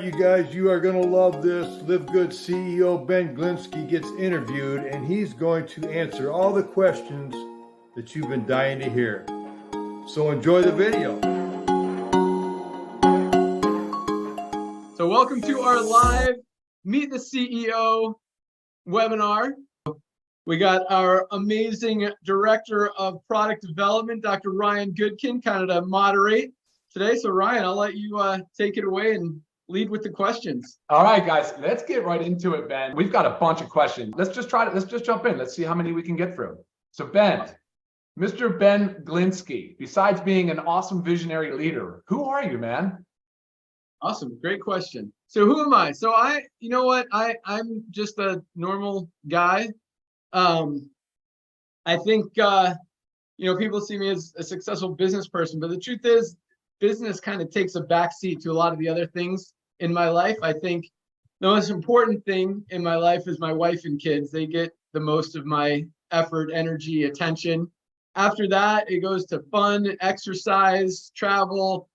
you guys, you are going to love this. LiveGood CEO Ben Glinsky gets interviewed, and he's going to answer all the questions that you've been dying to hear. So enjoy the video. So welcome to our live Meet the CEO webinar. We got our amazing Director of Product Development, Dr. Ryan Goodkin, kind of to moderate today. So Ryan, I'll let you take it away and lead with the questions. All right, guys, let's get right into it, Ben. We've got a bunch of questions. Let's just jump in. Let's see how many we can get through. So Ben, Mr. Ben Glinsky, besides being an awesome visionary leader, who are you, man? Awesome, great question. So who am I? So you know what? I'm just a normal guy. I think, people see me as a successful business person, but the truth is business kind of takes a backseat to a lot of the other things in my life. I think the most important thing in my life is my wife and kids. They get the most of my effort, energy, attention. After that, it goes to fun, exercise, travel,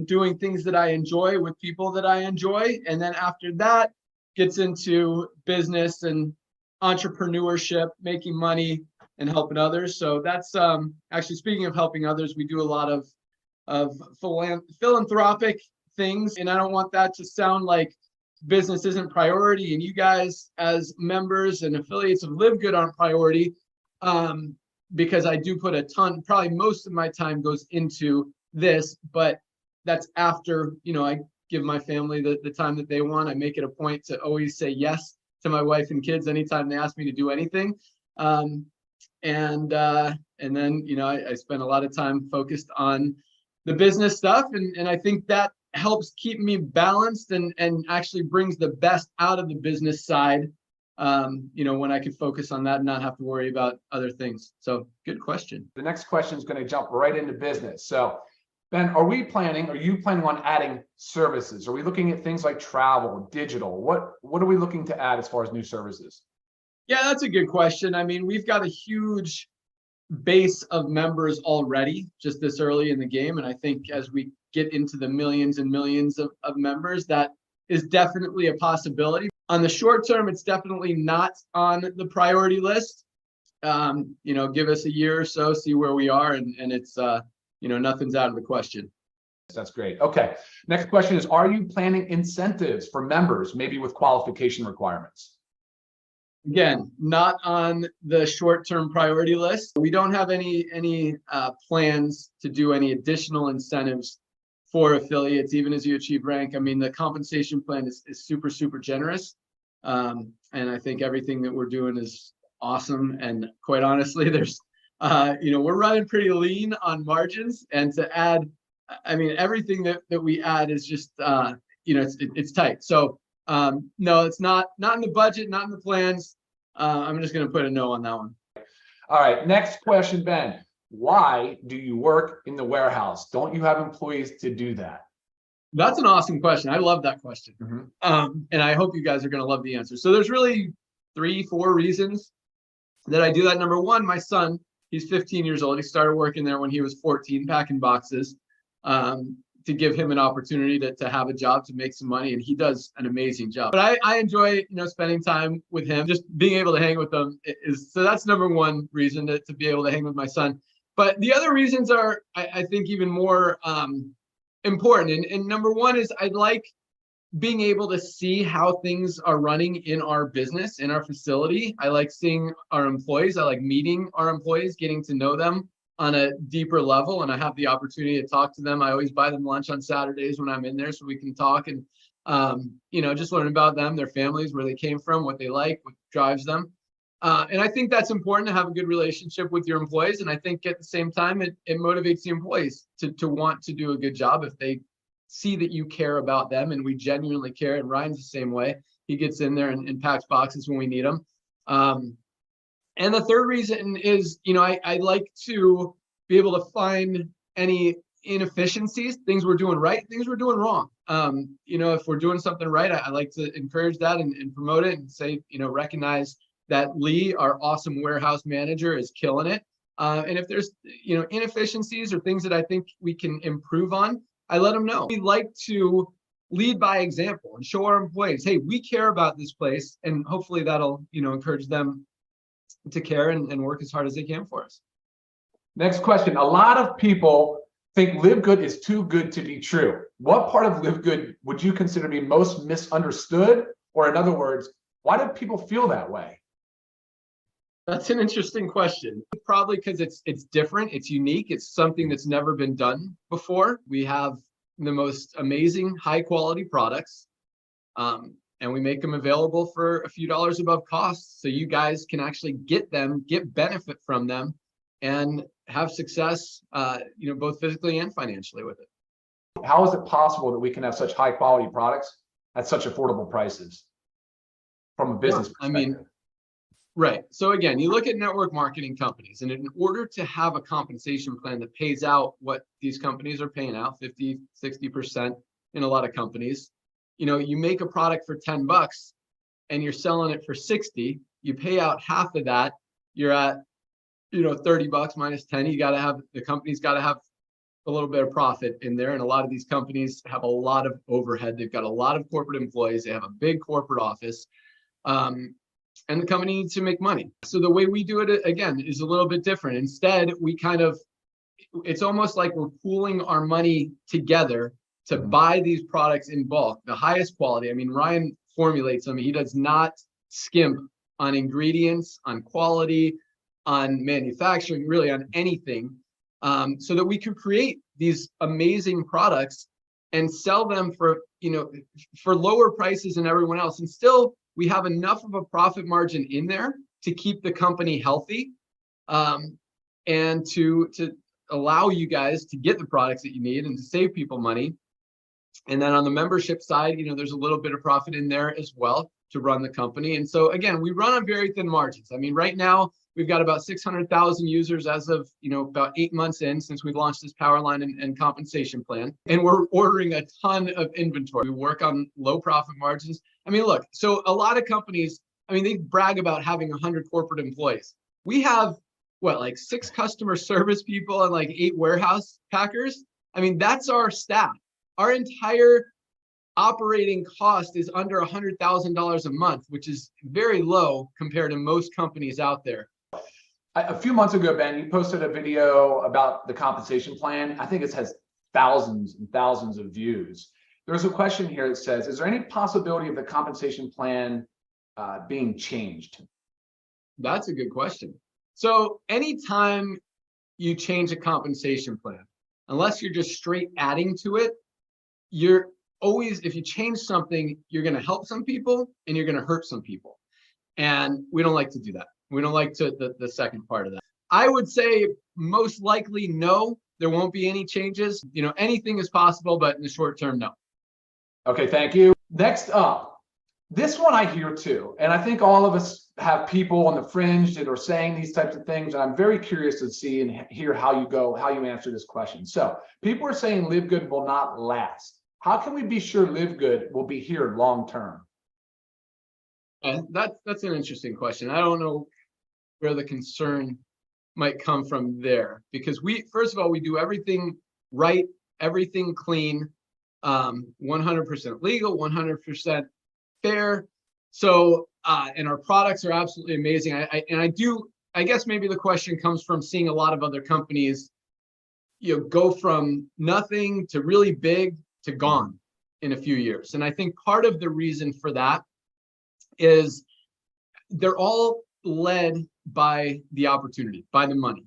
doing things that I enjoy with people that I enjoy. And then after that, gets into business and entrepreneurship, making money and helping others. So that's actually, speaking of helping others, we do a lot of philanthropic things, and I don't want that to sound like business isn't priority and you guys as members and affiliates of LiveGood aren't priority, because I do put a ton, probably most of my time goes into this, but that's after, I give my family the time that they want. I make it a point to always say yes to my wife and kids anytime they ask me to do anything. And then, I spend a lot of time focused on the business stuff. And I think that helps keep me balanced and actually brings the best out of the business side, when I can focus on that and not have to worry about other things. So good question. The next question is going to jump right into business. So Ben, are you planning on adding services? Are we looking at things like travel, digital? What are we looking to add as far as new services? Yeah, that's a good question. I mean, we've got a huge base of members already just this early in the game. And I think as we get into the millions and millions of members, that is definitely a possibility. On the short term, it's definitely not on the priority list. Give us a year or so, see where we are, and it's nothing's out of the question. That's great. Okay. Next question is, are you planning incentives for members, maybe with qualification requirements? Again, not on the short-term priority list. We don't have any plans to do any additional incentives for affiliates, even as you achieve rank. I mean, the compensation plan is super, super generous. And I think everything that we're doing is awesome. And quite honestly, there's we're running pretty lean on margins, and to add, I mean, everything that we add is just, it's tight. So no, it's not in the budget, not in the plans. I'm just going to put a no on that one. All right. Next question, Ben. Why do you work in the warehouse? Don't you have employees to do that? That's an awesome question. I love that question. Mm-hmm. And I hope you guys are going to love the answer. So there's really 3-4 reasons that I do that. Number one, my son, he's 15 years old. He started working there when he was 14, packing boxes, to give him an opportunity to have a job, to make some money. And he does an amazing job. But I enjoy, spending time with him, just being able to hang with him so that's number one reason to be able to hang with my son. But the other reasons are, I think, even more important. And number one is I like being able to see how things are running in our business, in our facility. I like seeing our employees. I like meeting our employees, getting to know them on a deeper level. And I have the opportunity to talk to them. I always buy them lunch on Saturdays when I'm in there so we can talk and, just learn about them, their families, where they came from, what they like, what drives them. And I think that's important to have a good relationship with your employees. And I think at the same time, it motivates the employees to want to do a good job if they see that you care about them, and we genuinely care. And Ryan's the same way. He gets in there and packs boxes when we need them. And the third reason is, I like to be able to find any inefficiencies, things we're doing right, things we're doing wrong. If we're doing something right, I like to encourage that and promote it and say, recognize that Lee, our awesome warehouse manager, is killing it. And if there's, inefficiencies or things that I think we can improve on, I let them know. We like to lead by example and show our employees, hey, we care about this place, and hopefully that'll, encourage them to care and work as hard as they can for us. Next question. A lot of people think LiveGood is too good to be true. What part of LiveGood would you consider to be most misunderstood? Or in other words, why do people feel that way? That's an interesting question. Probably because it's different, it's unique, it's something that's never been done before. We have the most amazing high quality products, and we make them available for a few dollars above cost, so you guys can actually get them, get benefit from them, and have success, both physically and financially with it. How is it possible that we can have such high quality products at such affordable prices from a business perspective? Right. So again, you look at network marketing companies, and in order to have a compensation plan that pays out what these companies are paying out, 50, 60% in a lot of companies, you make a product for $10 and you're selling it for 60, you pay out half of that, you're at, $30 minus 10, the company's got to have a little bit of profit in there. And a lot of these companies have a lot of overhead. They've got a lot of corporate employees. They have a big corporate office. And the company needs to make money. So the way we do it, again, is a little bit different. Instead, it's almost like we're pooling our money together to buy these products in bulk, the highest quality. I mean, Ryan formulates them. He does not skimp on ingredients, on quality, on manufacturing, really on anything, so that we can create these amazing products and sell them for lower prices than everyone else. And still, we have enough of a profit margin in there to keep the company healthy, and to allow you guys to get the products that you need and to save people money. And then on the membership side, there's a little bit of profit in there as well to run the company. And so again, we run on very thin margins. I mean, right now we've got about 600,000 users as of, about 8 months in since we've launched this power line and compensation plan. And we're ordering a ton of inventory. We work on low profit margins. I mean, look, so a lot of companies, they brag about having 100 corporate employees. We have like 6 customer service people and like 8 warehouse packers. That's our staff. Our entire operating cost is under $100,000 a month, which is very low compared to most companies out there. A few months ago, Ben, you posted a video about the compensation plan. I think it has thousands and thousands of views. There's a question here that says, is there any possibility of the compensation plan being changed? That's a good question. So anytime you change a compensation plan, unless you're just straight adding to it, you're always, if you change something, you're going to help some people and you're going to hurt some people. And we don't like to do that. We don't like the second part of that. I would say most likely no, there won't be any changes. Anything is possible, but in the short term, no. Okay, thank you. Next up, this one I hear too, and I think all of us have people on the fringe that are saying these types of things, and I'm very curious to see and hear how you answer this question. So people are saying LiveGood will not last. How can we be sure LiveGood will be here long term? That's an interesting question. I don't know where the concern might come from there, because first of all, we do everything right, everything clean, 100% legal, 100% fair. So, and our products are absolutely amazing. I guess maybe the question comes from seeing a lot of other companies, go from nothing to really big to gone in a few years. And I think part of the reason for that is they're all led by the opportunity, by the money.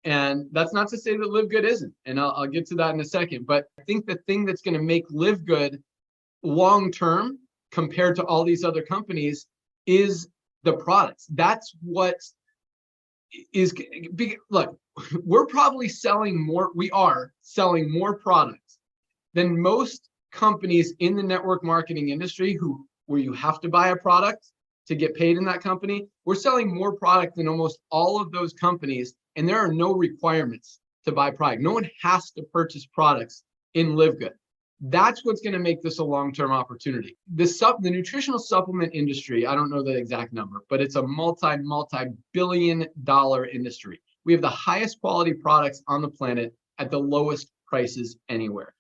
And that's not to say that LiveGood isn't, and I'll get to that in a second. But I think the thing that's going to make LiveGood long term compared to all these other companies is the products. That's what is, look, we're probably selling more, we are selling more products than most companies in the network marketing industry where you have to buy a product to get paid in that company. We're selling more product than almost all of those companies, and there are no requirements to buy product. No one has to purchase products in LiveGood. That's what's going to make this a long-term opportunity. The nutritional supplement industry, I don't know the exact number, but it's a multi-billion dollar industry. We have the highest quality products on the planet at the lowest prices anywhere.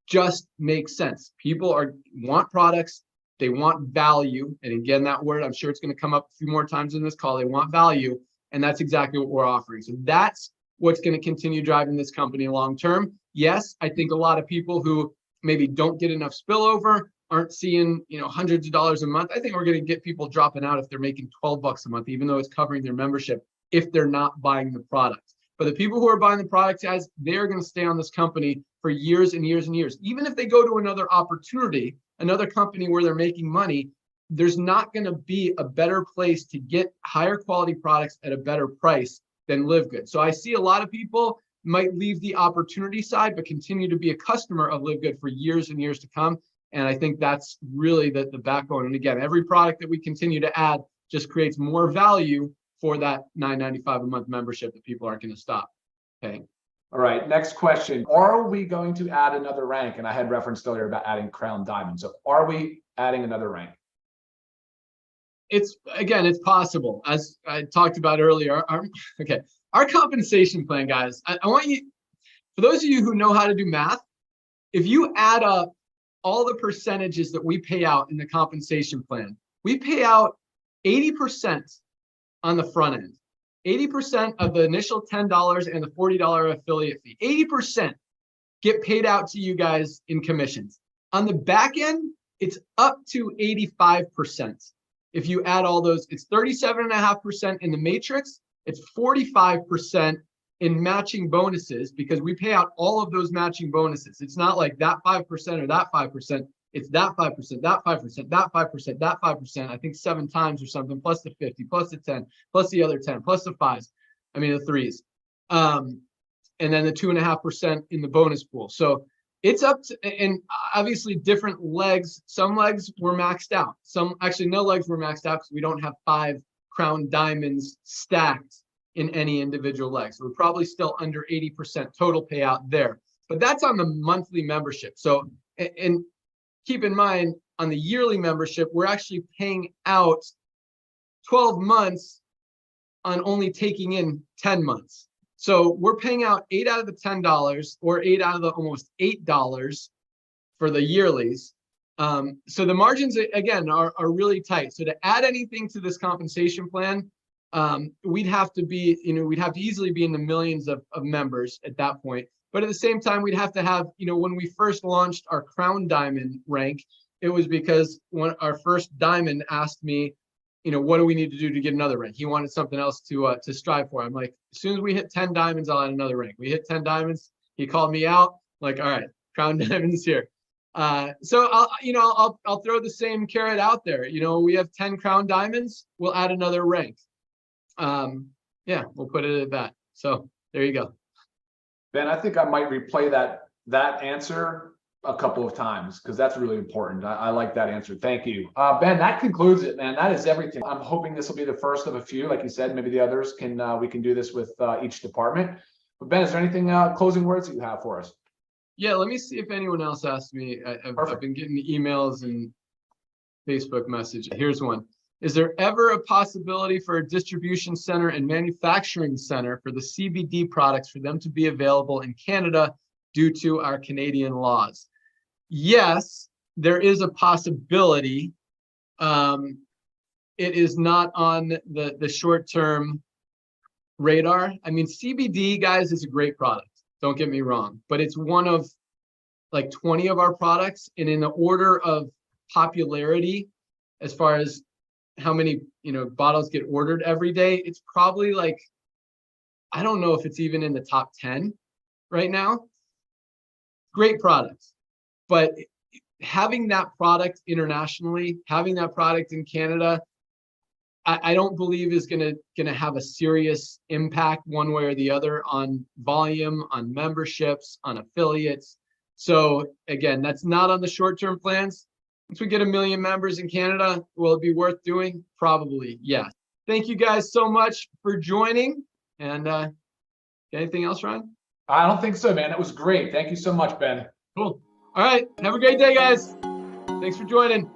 just makes sense. People want products, they want value. And again, that word, I'm sure it's going to come up a few more times in this call. They want value. And that's exactly what we're offering. So that's what's going to continue driving this company long term. Yes, I think a lot of people who maybe don't get enough spillover, aren't seeing, hundreds of dollars a month. I think we're going to get people dropping out if they're making $12 a month, even though it's covering their membership, if they're not buying the product. But the people who are buying the product, guys, they're going to stay on this company for years and years and years. Even if they go to another opportunity, another company where they're making money, there's not going to be a better place to get higher quality products at a better price than LiveGood. So I see a lot of people might leave the opportunity side, but continue to be a customer of LiveGood for years and years to come. And I think that's really the backbone. And again, every product that we continue to add just creates more value for that $9.95 a month membership that people aren't going to stop paying. All right, next question. Are we going to add another rank? And I had referenced earlier about adding Crown Diamond. So are we adding another rank? It's possible. As I talked about earlier, our compensation plan, guys, I want you, for those of you who know how to do math, if you add up all the percentages that we pay out in the compensation plan, we pay out 80% on the front end, 80% of the initial $10 and the $40 affiliate fee, 80% get paid out to you guys in commissions. On the back end, it's up to 85%. If you add all those, it's 37.5% in the matrix. It's 45% in matching bonuses, because we pay out all of those matching bonuses. It's not like that 5% or that 5%. It's that 5%, that 5%, that 5%, that 5%. I think 7 times or something, plus the 50, plus the 10, plus the other 10, plus the 5s. I mean, the 3s. And then the 2.5% in the bonus pool. So it's up to, and obviously different legs. Some legs were maxed out. No legs were maxed out because we don't have 5 Crown Diamonds stacked in any individual leg. So we're probably still under 80% total payout there. But that's on the monthly membership. So, and keep in mind, on the yearly membership, we're actually paying out 12 months on only taking in 10 months. So we're paying out 8 out of the $10 or 8 out of the almost $8 for the yearlies. So the margins, again, are really tight. So to add anything to this compensation plan, we'd have to easily be in the millions of members at that point. But at the same time, we'd have to have, when we first launched our Crown Diamond rank, it was because when our first diamond asked me, what do we need to do to get another rank? He wanted something else to strive for. I'm like, as soon as we hit 10 diamonds, I'll add another rank. We hit 10 diamonds. He called me out, like, all right, Crown Diamond's here. So I'll throw the same carrot out there. We have 10 Crown Diamonds. We'll add another rank. We'll put it at that. So there you go. Ben, I think I might replay that answer a couple of times, because that's really important. I like that answer. Thank you. Ben, that concludes it, man. That is everything. I'm hoping this will be the first of a few. Like you said, maybe the others we can do this with each department. But Ben, is there anything closing words that you have for us? Yeah, let me see if anyone else asked me. I've been getting the emails and Facebook message. Here's one. Is there ever a possibility for a distribution center and manufacturing center for the CBD products for them to be available in Canada due to our Canadian laws? Yes, there is a possibility. It is not on the short-term radar. I mean, CBD, guys, is a great product. Don't get me wrong, but it's one of like 20 of our products. And in the order of popularity, as far as how many bottles get ordered every day, it's probably like, I don't know if it's even in the top 10 right now. Great products, but having that product internationally, having that product in Canada, I don't believe is gonna have a serious impact one way or the other on volume, on memberships, on affiliates. So again, that's not on the short-term plans. Once we get 1 million members in Canada, will it be worth doing? Probably, yes. Thank you guys so much for joining. And anything else, Ryan? I don't think so, man. It was great. Thank you so much, Ben. Cool. All right. Have a great day, guys. Thanks for joining.